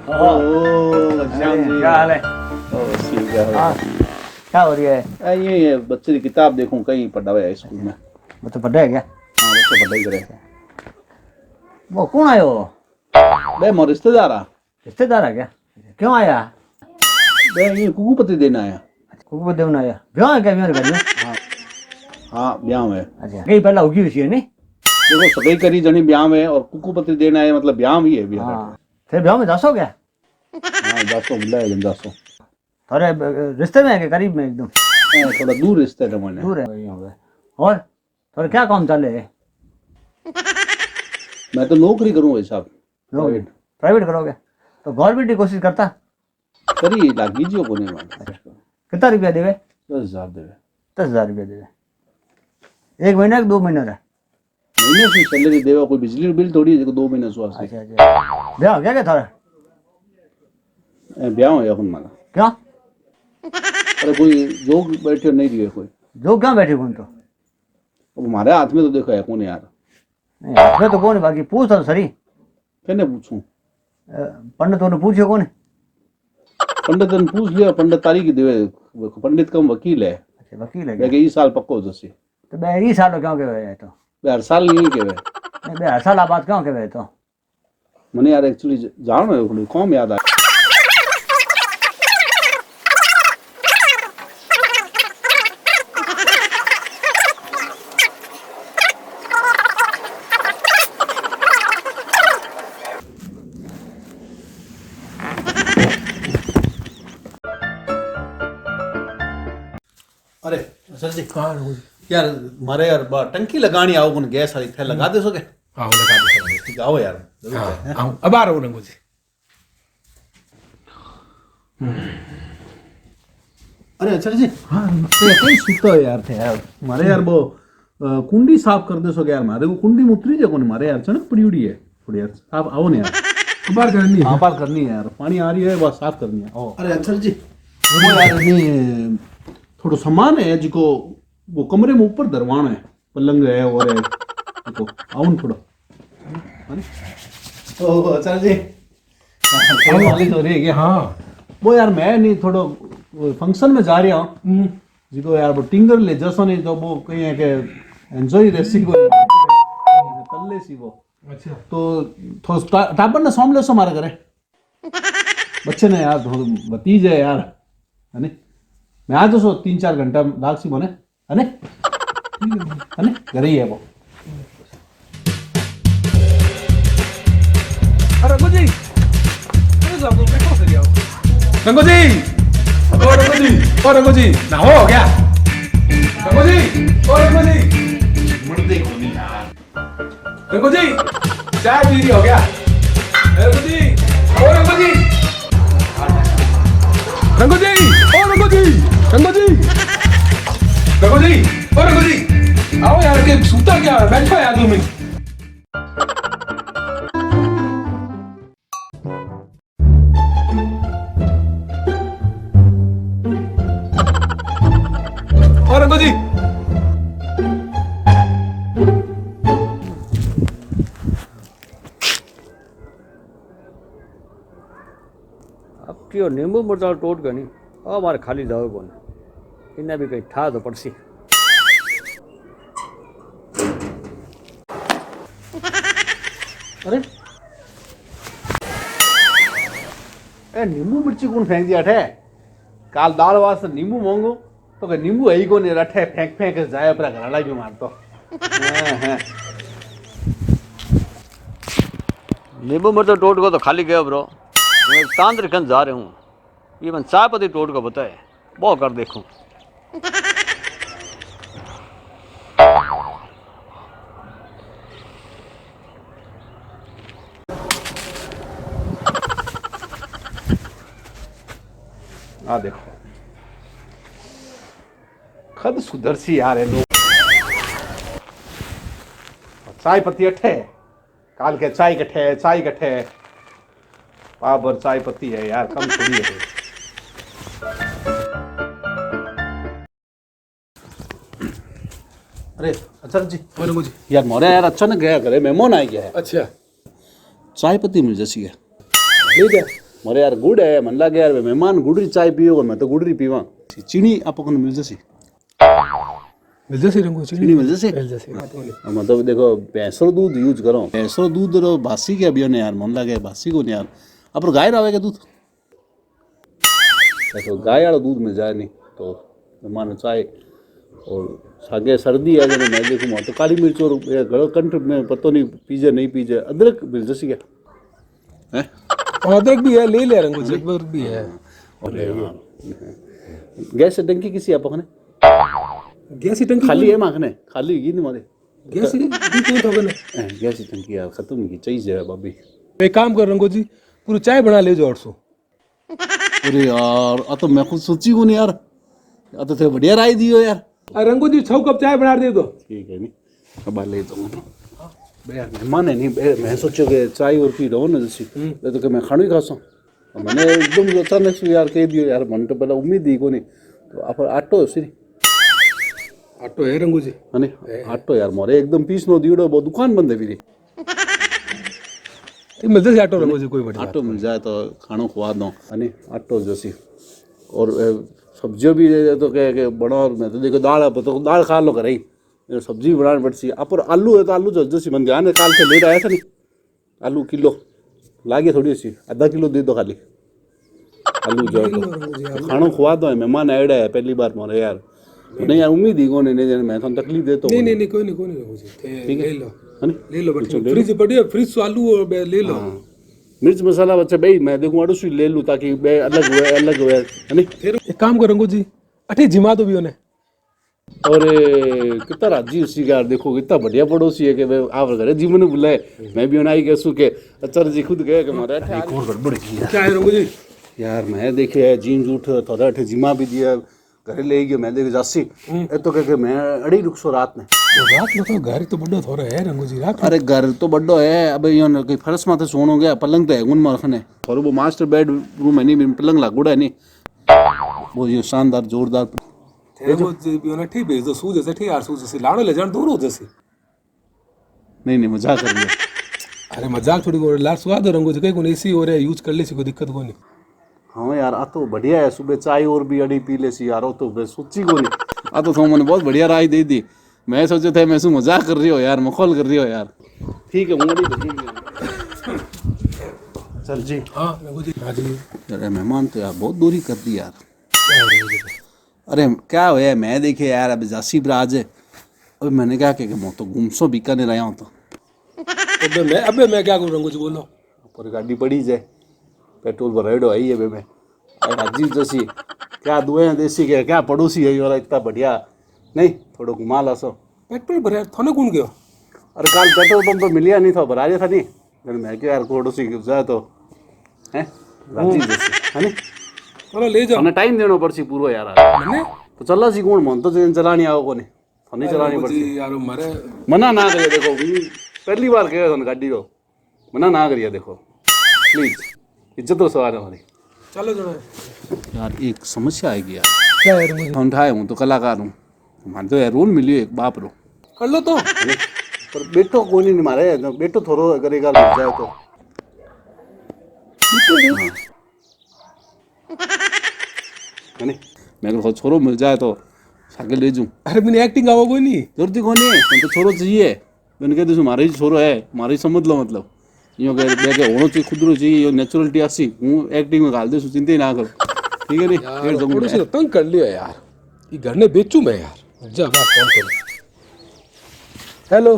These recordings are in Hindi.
घनश्याम जी, क्या हाल है? ठीक है। हाँ, क्या हो रही है? ये बच्चे की किताब देखूं कहीं पढ़ा हुआ है स्कूल में। वो तो पढ़ा है क्या? हाँ बच्चे पढ़ाई करे। वो कौन आयो? बे मोर रिश्तेदार आ रिश्तेदार है क्या? क्यों आया? बे ये कुकुपति देना आया। कुकुर देवन आया? ब्याह है क्या मेरे घर में? हाँ हाँ ब्याह में। अच्छा, कहीं पहला होगी हुई है नहीं? देखो सगाई करी जनी ब्याह में और कुकुपति देना है मतलब ब्याह भी है भी। हाँ, फिर ब्याह में दसो क्या? हाँ जासो बुलाए जन जासो। थोड़े रिश्ते में है क्या? करीब में एकदम? थोड़ा दूर रिश्ते है मैंने। दूर है वही होगा। और थोड़े क्या काम चले है? मैं तो नौकरी करूँ भाई साहब। प्राइवेट प्राइवेट करोगे तो गवर्नमेंट की कोशिश करता। करी लागी जियो को नहीं मान। कितना रुपया देवे? 10,000 देवे। 10,000 रुपया देवे। 1 महीना कि 2 महीना रहा? महीने से सैलरी देवा कोई बिजली बिल थोड़ी है 2 महीने से। अच्छा अच्छा, ब्याह हो गया क्या थारा? ब्याह हो अपन मारा। क्या? अरे कोई जोग बैठे नहीं रही है कोई। जो क्या बैठे कौन तो? अब हमारे हाथ में तो देखो है कौन यार। नहीं हाथ में तो कौन है, बाकी पूछ तो सही। कहने पूछूं? पंडित ने पूछो कौन है? पंडित ने पूछ लिया। पंडित तारीख देवे। पंडित का वकील है। अच्छा, वकील है मैं क्या? इस साल पक्को जैसे। तो बे ई साल क्यों कहवे है तो? हर साल यही कहवे। नहीं बे हर साल बात क्यों कहवे तो? मैंने यार एक्चुअली जानो है थोड़ी कौम याद आया। अरे सर जी यार मारे यार टंकी लगानी आओ कौन गैस वाली थे लगा दे सोगे। हाँ लगा दे। ठीक आओ यार हाँ आओ अब आ रहा हूँ रंगू जी। अरे अच्छा जी। हाँ कहीं सुता है यार थे यार मारे यार वो कुंडी साफ कर दे सोगे यार मारे को कुंडी में उतरी जाए कौन मारे यार चनक पड़ी उड़ी है थोड़ी यार साफ आओ ना यार। बार करनी है। हाँ बार करनी है यार पानी आ रही है बस साफ करनी है। अरे अच्छा जी वो यार नहीं थोड़ा सामान है जिको वो कमरे में ऊपर दरवाना है पलंग है और है देखो आओ न थोड़ा। ओ अच्छा जी वाली तो रही है हाँ वो यार मैं नहीं थोड़ा फंक्शन में जा रहा हूँ जिको यार वो टिंगर ले जसो नहीं तो वो कहीं है कि एंजॉय रेसी को कल ले सी वो। अच्छा तो थोड़ा टापर ने सौंप ले सो मारा करे बच्चे ने यार थोड़ा भतीज है यार है नहीं मैं आ तो सो 3-4 घंटा लाग सी बने है नहीं घर ही है वो। अरे रंगू जी रंगू जी ओ रंगू जी ओ रंगू जी ना हो गया रंगू जी ओ रंगू जी मुर्दे को नहीं यार रंगू जी चाय पी रही हो गया रंगू जी ओ रंगू जी रंगू जी ओ रंगू जी रंगू जी रंगू जी ओ रंगू जी आओ यार के सूता क्या बैठो यार 2 मिनट। और रंगू जी अब क्यों नींबू मिर्चा टोट गनी और हमारे खाली जाओ कौन इन्हें भी कहीं ठा तो पड़सी। अरे ए नींबू मिर्ची कौन फेंक दिया ठे काल दाल वास्ते नींबू मांगो तो के नींबू है ही को नहीं रखे फेंक फेंक के जाए अपना घर वाला भी मारतो। नींबू मिर्चा टोट को तो खाली गया ब्रो। मैं तांत्रिक खंड जा रहा हूँ ये मैं चाय पत्ती टोट को बताए बहुत कर देखूँ। आ देखो खद सुधरसी यार है लोग चाय पत्ती अठे काल के चाय कट्ठे पावर चाय पत्ती है यार कम थोड़ी है। अरे अच्छा जी रंगू जी यार मोरे यार अचानक गया करे मेहमान आ गया है अच्छा चाय पत्ती मिल जैसी है ले जा मारे यार गुड़ है मन लगे यार मेहमान गुड़री चाय पियो मैं तो गुड़री पीवा चीनी आप मिल जैसी मिल जैसी रंगो चीनी मिल जैसी मिल जैसी मतलब देखो भैंसो दूध यूज करो भैंसो दूध रो बासी के अभी ने यार मन लगे बासी को नहीं यार अब गाय रहा दूध देखो गाय वाला दूध मिल जाए नहीं तो मेहमान चाय और सागे सर्दी है जब मैं देखूँ तो काली मिर्च और गड़ो कंठ में पतो नहीं पीजे नहीं पीजे अदरक मिल जैसी क्या है अदरक भी है ले ले रंगो अदरक भी है और गैस टंकी किसी आप ने गैस की टंकी खाली है माखने खाली होगी नहीं मारे गैस की टंकी तो बने गैस की टंकी यार खत्म की चाहिए भाभी एक काम कर रंगो जी पूरी चाय बना ले जो 800 अरे यार आ तो मैं खुद सोची को नहीं यार आ तो थे बढ़िया राय दियो यार रंगो जी 6 कप चाय बना दे दो ठीक है नहीं अब ले तो यार मेहमान है नहीं मैं सोचो कि चाय और पी रहो ना जैसी तो कि मैं खाना ही खासा मैंने एकदम अचानक से यार कह दियो यार मन तो पहले उम्मीद ही को नहीं तो आप आटो सिरी आटो है रंगो जी है नहीं आटो यार मोरे एकदम पीस नो दियो वो दुकान बंद है फिर मिल जैसे आटो रंगो जी कोई बड़ी आटो मिल जाए तो खानो खुआ दो है नहीं आटो जैसी और सब्जियों भी तो कह के बनो मैं तो देखो दाल है तो दाल खा लो कर रही सब्जी बनानी पड़ती आप और आलू है तो आलू जो जैसी मन ध्यान है काल से ले आया था नहीं आलू किलो लागे थोड़ी सी आधा किलो दे दो खाली आलू जो तो खानो खुआ दो मेहमान ऐड है पहली बार मोरे यार नहीं यार उम्मीद ही को नहीं मैं तो तकलीफ देता हूँ नहीं कोई नहीं रंगो जी ठीक है ले लो फ्रिज बढ़िया फ्रिज से आलू और ले लो मिर्च मसाला बच्चा भाई मैं देखूँ अड़ोसी ले लूँ ताकि अलग हुए है नहीं एक काम कर रंगो जी अठे जिमा तो भी होने और कितना राजी उसी का देखो कितना बढ़िया पड़ोसी है कि आप घरे जी मैंने बुलाए मैं भी उन्हें कैसू के अचर जी खुद गए कि हमारा एक और गड़बड़ की क्या है रंगो जी यार मैं देखे जीन जूठ थोड़ा अठे जिमा भी दिया घरे ले गया मैं देखे जासी तो कह मैं अड़ी रुकसो रात में रात में तो घर तो बड़ो थोड़ा है रंगो जी रात अरे घर तो बड़ो है अब यो कोई फर्श माथे सोनो गया पलंग तो है गुन में रखने और वो मास्टर बेड रूम है नहीं पलंग लागूड़ा है नहीं वो ये शानदार जोरदार वो भी होना ठीक भेज दो सू जैसे ठीक यार सू जैसे लाड़ो ले जान दूर हो जैसे नहीं मजाक कर लिया अरे मजाक थोड़ी को लाड़ सुहा दो रंगो जी कहीं को एसी हो रहा है यूज कर ले सी कोई दिक्कत को नहीं हाँ यार आ तो बढ़िया है सुबह चाय और भी अड़ी पी ले सी यार वो तो सोची को नहीं आ तो मैंने बहुत बढ़िया राय दे दी मैं सोचे थे मैं मजाक कर रही हो यार मखौल कर रही हो यार ठीक है चल जी हाँ जी अरे मेहमान तो यार बहुत दूरी कर दी यार अरे क्या हुआ मैं देखे यार अब जासी ब्राज है अभी मैंने क्या कहा कि मैं तो गुमसो बीकानेर रहा हूँ तो अबे मैं क्या करूँ रंगो जी बोलो पर गाड़ी पड़ी जाए पेट्रोल भरेडो आई है मैं राजीव जैसी क्या दुए देसी के क्या पड़ोसी है और इतना बढ़िया नहीं थोड़ा घुमा ला सो पेट्रोल भरे थाने कौन गयो अरे कल पेट्रोल पंप तो मिलिया नहीं था भरा था नहीं फिर मैं क्या यार पड़ोसी जाए तो है राजीव जैसी है नहीं चलो ले जाओ हमने टाइम देना पड़सी पूरा यार मैंने तो चला सी कौन मन तो चलानी आओ को नहीं चलानी पड़ती यार मारे मना ना करिए देखो पहली बार कहे था गाड़ी को मना ना करिए देखो प्लीज इज्जत तो सवाल है हमारी चलो जरा यार एक समस्या आएगी यार क्या है रंगो जी उठाए हूँ तो कलाकार हूँ मान तो यार रोल मिलियो एक बाप रो कर लो तो पर बेटो को नहीं मारे बेटो थोड़ो करेगा लग जाए तो है नहीं मेरे को छोरो मिल जाए तो साके ले जाऊँ अरे मैंने एक्टिंग आओ कोई नहीं जरूरत ही कौन है तो छोरो चाहिए मैंने कह दूँ हमारे ही छोरो है हमारे ही समझ लो मतलब यूँ कह होना चाहिए खुद रो चाहिए नेचुरलिटी आसी हूँ एक्टिंग में गाल दे चिंता ही ना करो ठीक है नहीं थोड़ी सी तंग कर लिया यार ये घर ने बेचू मैं यार जा बात फोन करो हेलो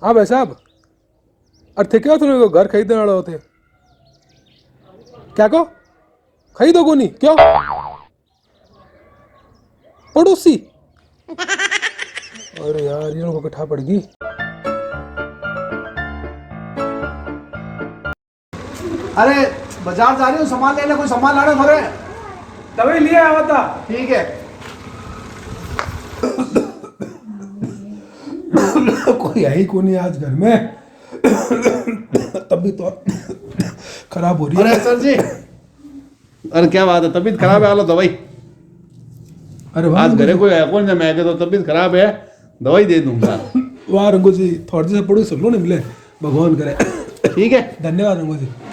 हाँ भाई साहब अरे थे क्या तुमने घर खरीदने वाले होते क्या कहो खरीदो को नहीं क्यों पड़ोसी अरे यार ये लोगों को कठा पड़ गई अरे बाजार जा रही हूँ सामान लेने कोई सामान लाना थोड़े तभी लिया आया था ठीक है कोई है ही को नहीं आज घर में तभी तो खराब हो रही है अरे सर जी अरे क्या बात है तबीयत खराब है आलो दवाई अरे आज घरे कोई है कौन मैं तो तबीयत खराब है दवाई दे दूंगा वाह रंगो जी थोड़े से पड़ोसी सब लोग ने मिले भगवान करे ठीक है धन्यवाद रंगो जी